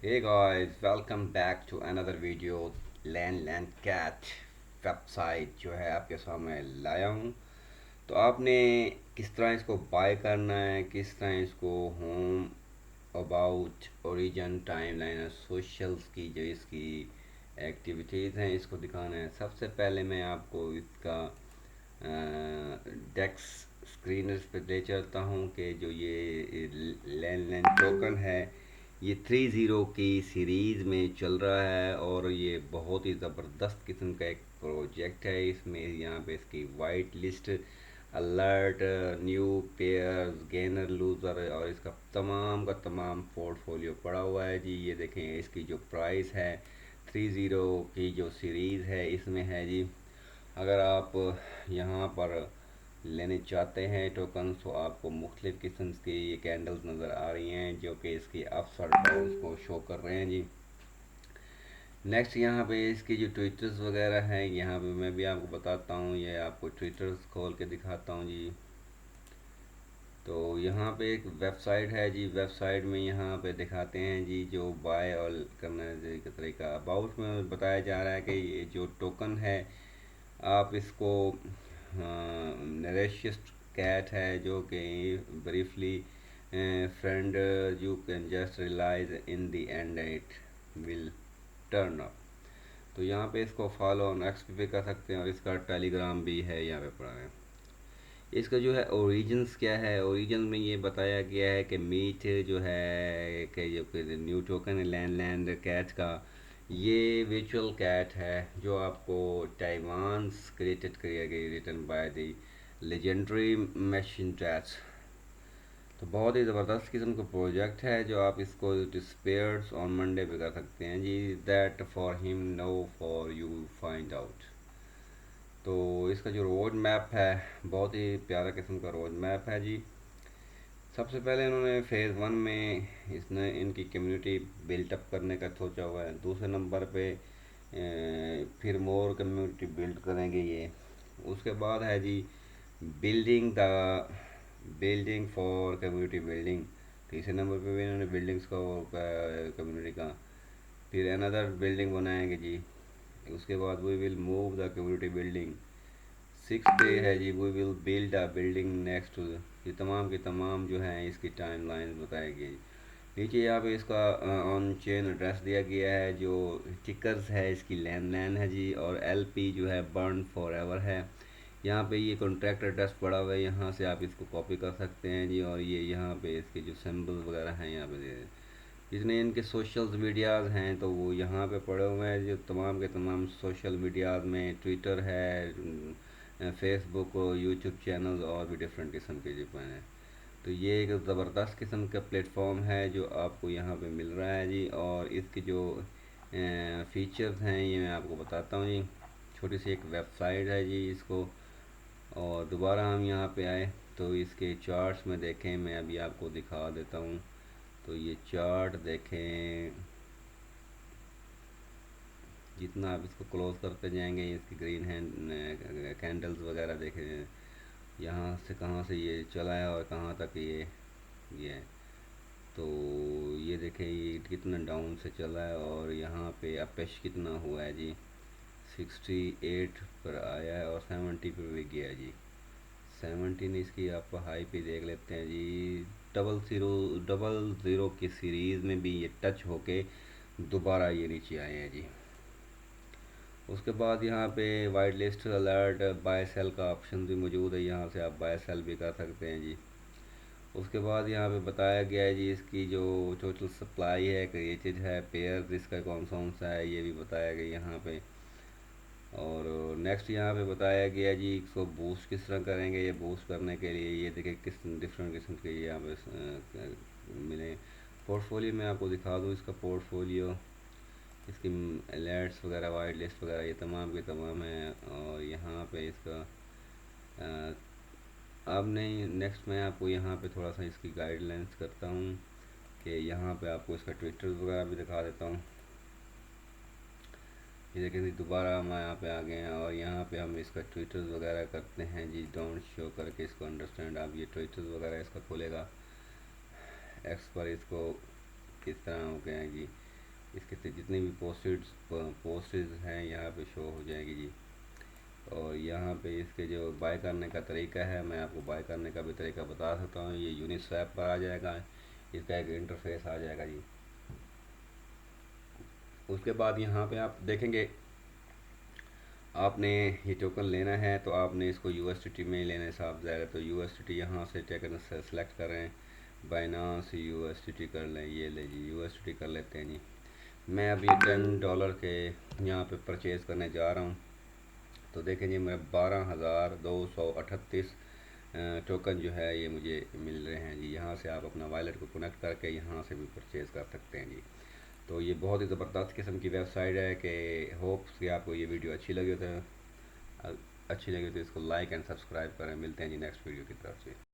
Hey guys, welcome back to another video. Land cat website जो है आपके सामने लाया हूँ। तो आपने किस तरह इसको बाय करना है, किस तरह इसको होम अबाउट ओरिजिन टाइमलाइन और सोशल्स की जो इसकी एक्टिविटीज़ हैं इसको दिखाना है। सबसे पहले मैं आपको इसका डेस्क स्क्रीनर्स पे ले चलता हूँ कि जो ये लैंड टोकन है ये 30 की सीरीज़ में चल रहा है और ये बहुत ही ज़बरदस्त किस्म का एक प्रोजेक्ट है। इसमें यहाँ पे इसकी white list, alert, new pairs, gainer, loser और इसका तमाम का तमाम पोर्टफोलियो पड़ा हुआ है जी। ये देखें इसकी जो प्राइस है 30 की जो सीरीज़ है इसमें है जी। अगर आप यहाँ पर लेने चाहते हैं टोकन तो आपको मुख्तलिफ़ किस्म की ये कैंडल्स नज़र आ रही हैं जो कि इसकी अप्स और डाउन्स को शो कर रहे हैं जी। नेक्स्ट यहाँ पे इसकी जो ट्विटर्स वगैरह हैं यहाँ पे मैं भी आपको बताता हूँ, ये आपको ट्विटर्स खोल के दिखाता हूँ जी। तो यहाँ पे एक वेबसाइट है जी, वेबसाइट में यहाँ पे दिखाते हैं जी जो बाय और करने का तरीका। अबाउट में बताया जा रहा है कि ये जो टोकन है आप इसको नरेशियस कैट है जो कि briefly friend you can just realise in the end it will turn up. तो यहाँ पे इसको फॉलो ऑन एक्स पे कर सकते हैं और इसका टेलीग्राम भी है यहाँ पे पड़ा है। इसका जो है ओरिजिन्स क्या है, ओरिजिन में ये बताया गया है कि मीट जो है कि जो न्यू टोकन है लैंड कैट का, ये विचुअल कैट है जो आपको ताइवान क्रिएटेड किया गई, written by the legendary machine tech. तो बहुत ही ज़बरदस्त किस्म का प्रोजेक्ट है जो आप इसको डिस्पेयर्स ऑन मंडे पे कर सकते हैं जी। That for him no for you find out. तो इसका जो रोड मैप है बहुत ही प्यारा किस्म का रोड मैप है जी। सबसे पहले इन्होंने फ़ेज़ वन में इसने इनकी कम्युनिटी बिल्ट अप करने का सोचा हुआ है। दूसरे नंबर पे फिर मोर कम्युनिटी बिल्ड करेंगे ये। उसके बाद है जी building the building for community building. तीसरे नंबर पे भी इन्होंने बिल्डिंग्स को कम्युनिटी का फिर अनदर बिल्डिंग बनाएंगे जी। उसके बाद we will move the community building. Six day है जी we will build a building next to. ये तमाम के तमाम जो हैं इसकी टाइम लाइन बताई गई। नीचे यहाँ पे इसका ऑन चेन एड्रेस दिया गया है, जो टिकर्स है इसकी लैंड है जी, और एलपी जो है बर्न फॉर एवर है। यहाँ पे ये कॉन्ट्रैक्ट एड्रेस पड़ा हुआ है, यहाँ से आप इसको कॉपी कर सकते हैं जी। और ये यहाँ पे इसके जो सिंबल वगैरह हैं यहाँ पे जितने इनके सोशल मीडियाज़ हैं तो वो यहाँ पे पड़े हुए हैं जो तमाम के तमाम सोशल मीडियाज़ में ट्विटर है, फेसबुक, यूट्यूब चैनल और भी डिफरेंट किस्म के जो हैं। तो ये एक ज़बरदस्त किस्म का प्लेटफॉर्म है जो आपको यहाँ पे मिल रहा है जी। और इसके जो फीचर्स हैं ये मैं आपको बताता हूँ जी। छोटी सी एक वेबसाइट है जी इसको। और दोबारा हम यहाँ पे आए तो इसके चार्ट्स में देखें, मैं अभी आपको दिखा देता हूँ। तो ये चार्ट देखें, जितना आप इसको क्लोज करते जाएंगे इसकी ग्रीन हैंड कैंडल्स वगैरह देखें, यहाँ से कहाँ से ये चला है और कहाँ तक ये है। तो ये देखें ये कितना डाउन से चला है और यहाँ पे अपेश कितना हुआ है जी। 68 पर आया है और 70 पर भी गया है जी। 17 इसकी आप हाई पे देख लेते हैं जी। डबल ज़ीरो की सीरीज़ में भी ये टच होके दोबारा ये नीचे आए हैं जी। उसके बाद यहाँ पे white list, alert, buy sell का ऑप्शन भी मौजूद है, यहाँ से आप बाय सेल भी कर सकते हैं जी। उसके बाद यहाँ पे बताया गया है जी इसकी जो टोटल सप्लाई है क्रिएटेड है, पेयर इसका कौन सा है ये भी बताया गया यहाँ पे। और नेक्स्ट यहाँ पे बताया गया जी इसको बूस्ट किस तरह करेंगे। ये बूस्ट करने के लिए ये देखिए किस डिफरेंट किस्म के ये यहाँ पे मिले। पोर्टफोलियो में आपको दिखा दूँ इसका पोर्टफोलियो, इसकी अलर्ट्स वगैरह, वाइट लिस्ट वगैरह ये तमाम के तमाम है। और यहाँ पे इसका अब नहीं, नेक्स्ट मैं आपको यहाँ पे थोड़ा सा इसकी गाइडलाइंस करता हूँ कि यहाँ पे आपको इसका ट्विटर वगैरह भी दिखा देता हूँ। ये देखें जी दोबारा हम यहाँ पे आ गए हैं और यहाँ पे हम इसका ट्विटर्स वगैरह करते हैं जी। डोंट शो करके इसको अंडरस्टैंड, आप ये ट्विटर्स वगैरह इसका खोलेगा एक्स पर, इसको किस तरह हो गया है जी। इसके जितने भी पोस्टेज हैं यहाँ पे शो हो जाएगी जी। और यहाँ पे इसके जो बाय करने का तरीका है, मैं आपको बाय करने का भी तरीका बता सकता हूँ। ये यूनिस्वैप पर आ जाएगा, इसका एक इंटरफेस आ जाएगा जी। उसके बाद यहाँ पे आप देखेंगे, आपने ये टोकन लेना है तो आपने इसको यूएसडीटी में लेना है साहब ज़्यादा, तो यूएसडीटी यहाँ से टोकन सेलेक्ट करें, बाइनांस यूएसडीटी कर लें, ये ले जी यूएसडीटी कर लेते हैं जी। मैं अभी $10 के यहाँ पे परचेज़ करने जा रहा हूँ। तो देखें जी, मेरे 12,238 टोकन जो है ये मुझे मिल रहे हैं जी। यहाँ से आप अपना वॉलेट को कनेक्ट करके यहाँ से भी परचेज़ कर सकते हैं जी। तो ये बहुत ही ज़बरदस्त किस्म की वेबसाइट है कि होप्स कि आपको ये वीडियो अच्छी लगी तो इसको लाइक एंड सब्सक्राइब करें। मिलते हैं जी नेक्स्ट वीडियो की तरफ से।